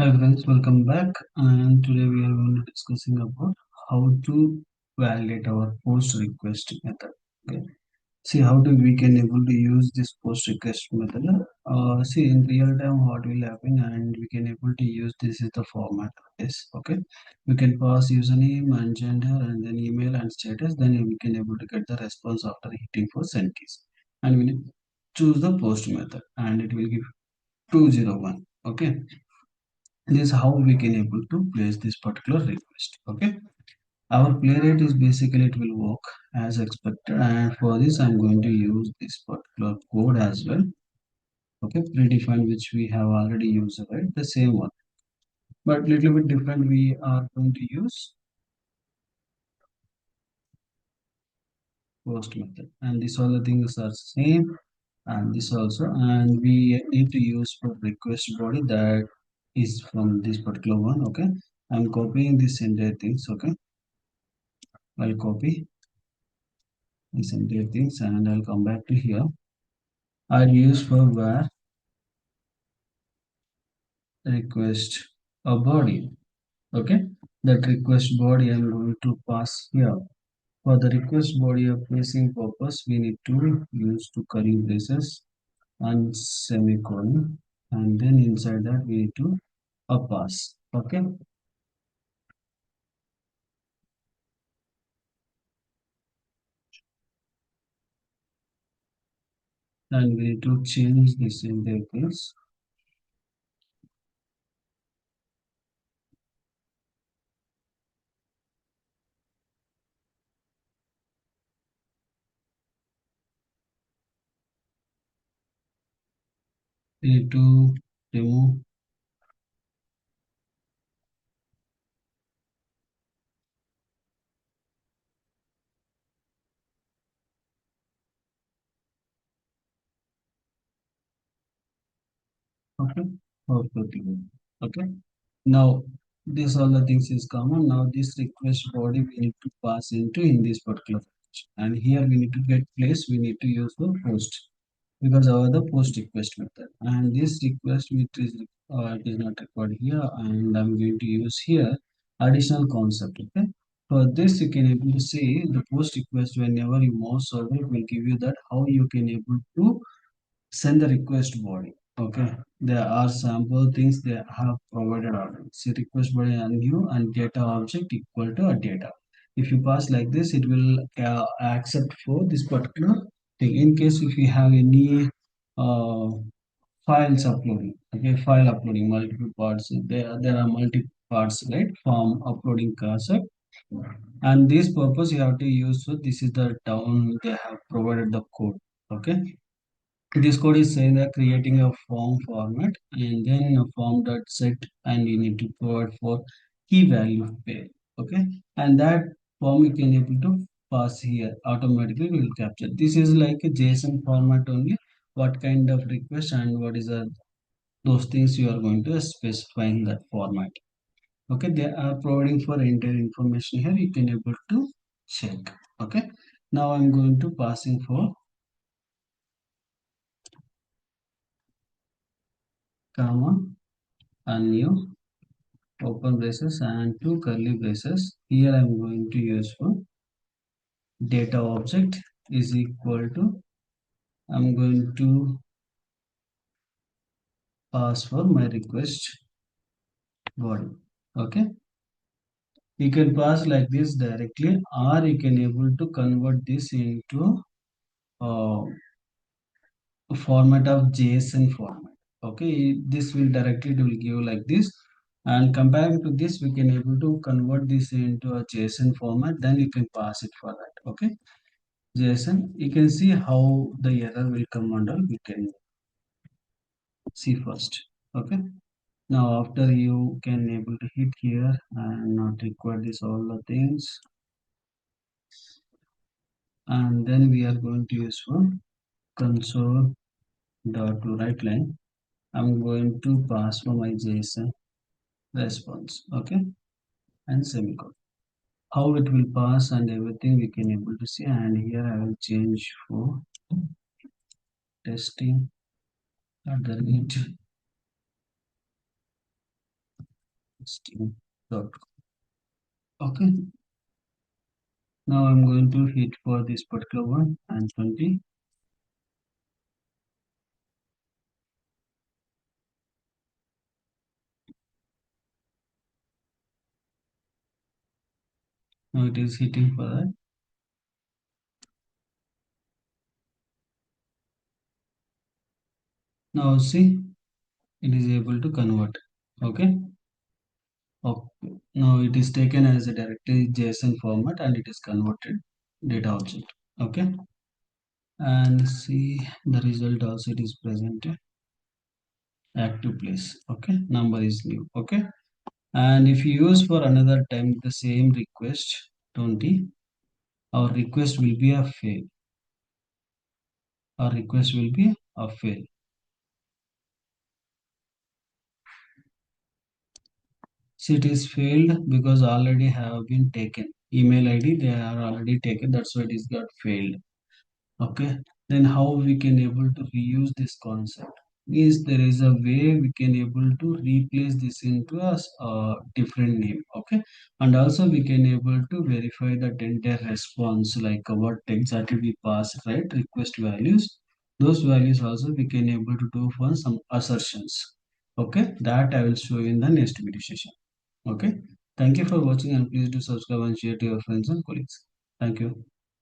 Hi friends, welcome back. And today we are going to discussing about how to validate our post request method. Okay. See how do we can able to use this post request method. See in real time what will happen, and we can able to use this is the format of this. Okay. We can pass username and gender and then email and status. Then we can able to get the response after hitting for send keys. And we need choose the post method, and it will give 201. Okay, this is how we can able to place this particular request. Okay, our playwright is basically it will work as expected, and for this I'm going to use this particular code as well. Okay, predefined, which we have already used, right? The same one, but little bit different. We are going to use post method, and this all the things are same, and this also, and we need to use for request body that is from this particular one. Okay, I'm copying this entire things. Okay, I'll copy these entire things and I'll come back to here. I'll use for where request a body. Okay, that request body I'm going to pass here. For the request body of placing purpose, we need to use two curly braces and semicolon, and then inside that we need to a pass. Okay, and we need to change this in the case we need to remove. Okay, perfectly. Okay. Now, this all the things is common. Now, this request body we need to pass into in this particular function. And here we need to get place. We need to use the post because of the post request method. And this request which is it is not required here, and I'm going to use here additional concept. Okay. For this, you can able to see the post request whenever you mouse over it will give you that how you can able to send the request body. Okay, there are sample things they have provided already. See request body and new and data object equal to a data. If you pass like this, it will accept for this particular thing. In case if you have any uh, files uploading, okay, file uploading multiple parts, there are multiple parts, right, from uploading cassette, and this purpose you have to use. So this is the down they have provided the code. Okay, this code is saying that creating a form format and then a form dot set, and you need to provide for key value pair. Okay, and that form you can able to pass here automatically will capture. This is like a JSON format only. What kind of request and what is those things you are going to specify in that format. Okay, they are providing for entire information here. You can able to check. Okay, now I'm going to passing for comma and new open braces and two curly braces. Here I am going to use for data object is equal to, I'm going to pass for my request body. Okay, you can pass like this directly, or you can able to convert this into uh, a format of JSON format. Okay, this will directly it will give like this, and comparing to this we can able to convert this into a JSON format, then you can pass it for that. Okay, JSON, you can see how the error will come under. We can see first. Okay. Now after you can able to hit here and not require this all the things, and then we are going to use for console dot to right line. I'm going to pass for my JSON response. Okay, and semicolon. How it will pass and everything we can able to see. And here I will change for testing at the rate Okay, now I'm going to hit for this particular one and 20. Now it is hitting for that. Now see, it is able to convert. Okay. Okay. Now it is taken as a directory JSON format and it is converted data object. Okay. And see the result also it is presented active place. Okay. Number is new. Okay. And if you use for another time the same request 20, our request will be a fail. Our request will be a fail. See, it is failed because already have been taken. Email ID they are already taken. That's why it is got failed. Okay. Then how we can able to reuse this concept? Is there is a way we can able to replace this into a different name. Okay. And also we can able to verify the entire response like what exactly we pass, right? Request values. Those values also we can able to do for some assertions. Okay. That I will show you in the next video session. Okay. Thank you for watching and please do subscribe and share to your friends and colleagues. Thank you.